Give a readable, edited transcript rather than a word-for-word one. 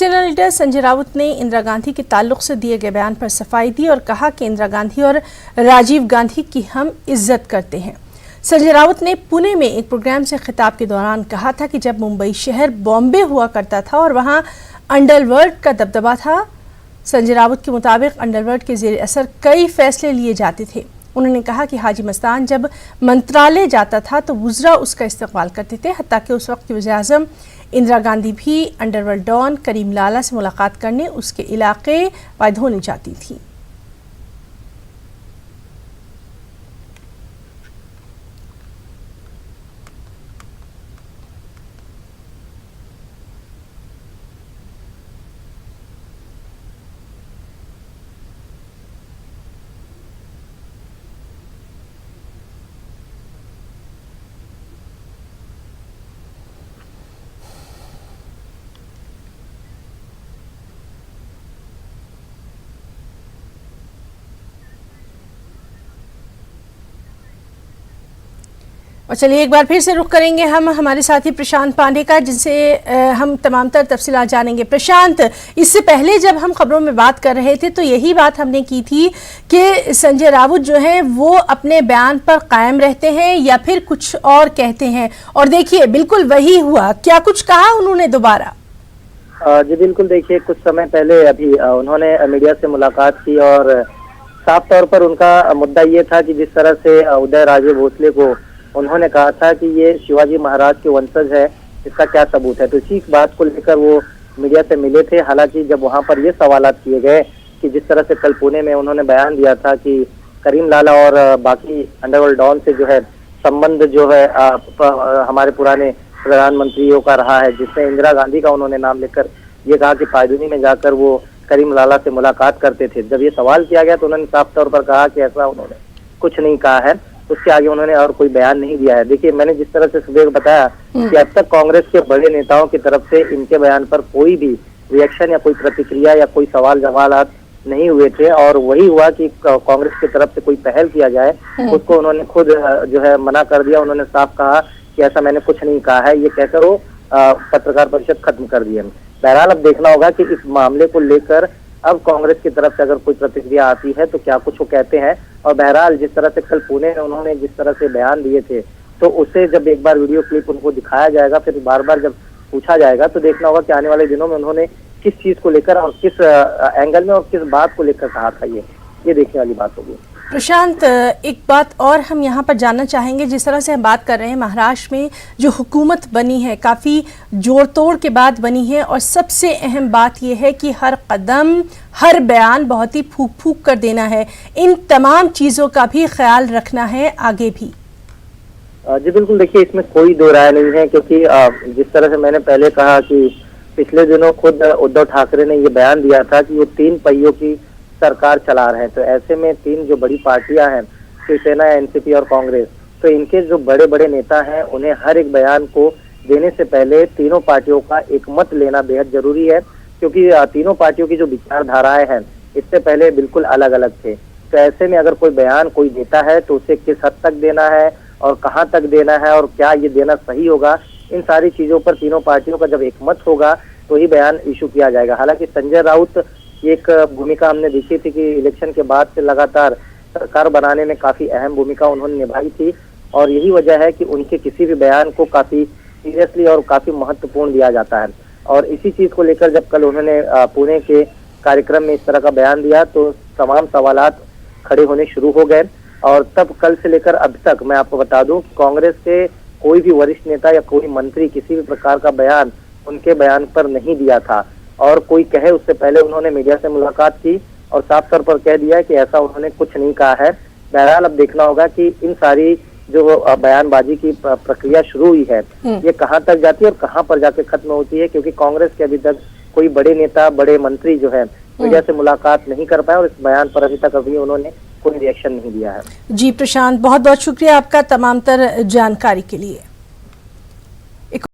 सेना लीडर संजय राउत ने इंदिरा गांधी के ताल्लुक से दिए गए बयान पर सफाई दी और कहा कि इंदिरा गांधी और राजीव गांधी की हम इज्जत करते हैं। संजय राउत ने पुणे में एक प्रोग्राम से खिताब के दौरान कहा था कि जब मुंबई शहर बॉम्बे हुआ करता था और वहां अंडरवर्ल्ड का दबदबा था, संजय राउत के मुताबिक अंडरवर्ल्ड के ज़ेर असर कई फैसले लिए जाते थे। उन्होंने कहा कि हाजी मस्तान जब मंत्रालय जाता था तो वुज़रा उसका इस्तकबाल करते थे। हत्ता कि उस वक्त की वज़ीर आज़म इंदिरा गांधी भी अंडरवर्ल्ड डॉन करीम लाला से मुलाकात करने उसके इलाके वाइद होने जाती थी। और चलिए एक बार फिर से रुख करेंगे हम हमारे साथी प्रशांत पांडे का, जिनसे हम तमाम तर तफसीलात जानेंगे। प्रशांत, इससे पहले जब हम खबरों में बात कर रहे थे तो यही बात हमने की थी कि संजय राउत जो है वो अपने बयान पर कायम रहते हैं या फिर कुछ और कहते हैं, और देखिए बिल्कुल वही हुआ। क्या कुछ कहा उन्होंने दोबारा? जी बिल्कुल, देखिए कुछ समय पहले अभी उन्होंने मीडिया से मुलाकात की और साफ तौर पर उनका मुद्दा ये था कि जिस तरह से उदय राजे भोसले को उन्होंने कहा था कि ये शिवाजी महाराज के वंशज है, इसका क्या सबूत है। तो इसी बात को लेकर वो मीडिया से मिले थे। हालांकि जब वहां पर ये सवालात किए गए कि जिस तरह से कल पुणे में उन्होंने बयान दिया था कि करीम लाला और बाकी अंडरवर्ल्ड डॉन से जो है संबंध जो है हमारे पुराने प्रधानमंत्रियों का रहा है, जिसमें इंदिरा गांधी का उन्होंने नाम लेकर ये कहा कि पायदुनी में जाकर वो करीम लाला से मुलाकात करते थे। जब ये सवाल किया गया तो उन्होंने साफ तौर पर कहा कि ऐसा उन्होंने कुछ नहीं कहा है। उसके आगे उन्होंने और कोई बयान नहीं दिया है। देखिए, मैंने जिस तरह से सुबह बताया कि अब तक कांग्रेस के बड़े नेताओं की तरफ से इनके बयान पर कोई भी रिएक्शन या कोई प्रतिक्रिया या कोई सवाल जवाब नहीं हुए थे, और वही हुआ कि कांग्रेस की तरफ से कोई पहल किया जाए उसको उन्होंने खुद जो है मना कर दिया। उन्होंने साफ कहा कि ऐसा मैंने कुछ नहीं कहा है, ये कहकर वो पत्रकार परिषद खत्म कर दी। बहरहाल अब देखना होगा कि इस मामले को लेकर अब कांग्रेस की तरफ से अगर कोई प्रतिक्रिया आती है तो क्या कुछ वो कहते हैं। और बहरहाल जिस तरह से कल पुणे में उन्होंने जिस तरह से बयान दिए थे, तो उसे जब एक बार वीडियो क्लिप उनको दिखाया जाएगा, फिर बार बार जब पूछा जाएगा तो देखना होगा कि आने वाले दिनों में उन्होंने किस चीज को लेकर और किस एंगल में और किस बात को लेकर कहा था, ये देखने वाली बात होगी। प्रशांत, एक बात और हम यहाँ पर जानना चाहेंगे। जिस तरह से हम बात कर रहे हैं, महाराष्ट्र में जो हुकूमत बनी है काफ़ी जोड़ तोड़ के बाद बनी है, और सबसे अहम बात यह है कि हर कदम हर बयान बहुत ही फूंक फूंक कर देना है। इन तमाम चीज़ों का भी ख्याल रखना है आगे भी। जी बिल्कुल, देखिए इसमें कोई दो राय नहीं है, क्योंकि जिस तरह से मैंने पहले कहा कि पिछले दिनों खुद उद्धव ठाकरे ने ये बयान दिया था कि वो 3 पहियों की सरकार चला रहे हैं। तो ऐसे में 3 जो बड़ी पार्टियां हैं, शिवसेना, एनसीपी और कांग्रेस, तो इनके जो बड़े बड़े नेता हैं उन्हें हर एक बयान को देने से पहले तीनों पार्टियों का एक मत लेना बेहद जरूरी है, क्योंकि तीनों पार्टियों की जो विचारधाराएं हैं इससे पहले बिल्कुल अलग अलग थे। तो ऐसे में अगर कोई बयान कोई देता है तो उसे किस हद तक देना है और कहाँ तक देना है और क्या ये देना सही होगा, इन सारी चीजों पर तीनों पार्टियों का जब एक मत होगा तो ही बयान इशू किया जाएगा। हालांकि संजय राउत एक भूमिका हमने देखी थी कि इलेक्शन के बाद से लगातार सरकार बनाने में काफी अहम भूमिका उन्होंने निभाई थी, और यही वजह है कि उनके किसी भी बयान को काफी सीरियसली और काफी महत्वपूर्ण दिया जाता है। और इसी चीज को लेकर जब कल उन्होंने पुणे के कार्यक्रम में इस तरह का बयान दिया तो तमाम सवालात खड़े होने शुरू हो गए। और तब कल से लेकर अब तक मैं आपको बता दूं, कांग्रेस के कोई भी वरिष्ठ नेता या कोई मंत्री किसी भी प्रकार का बयान उनके बयान पर नहीं दिया था, और कोई कहे उससे पहले उन्होंने मीडिया से मुलाकात की और साफ तौर पर कह दिया कि ऐसा उन्होंने कुछ नहीं कहा है। बहरहाल अब देखना होगा कि इन सारी जो बयानबाजी की प्रक्रिया शुरू हुई है ये कहाँ तक जाती है और कहाँ पर जाके खत्म होती है, क्योंकि कांग्रेस के अभी तक कोई बड़े नेता, बड़े मंत्री जो है मीडिया से मुलाकात नहीं कर पाए, और इस बयान पर अभी तक उन्होंने कोई रिएक्शन नहीं दिया है। जी प्रशांत, बहुत बहुत शुक्रिया आपका तमाम तर जानकारी के लिए।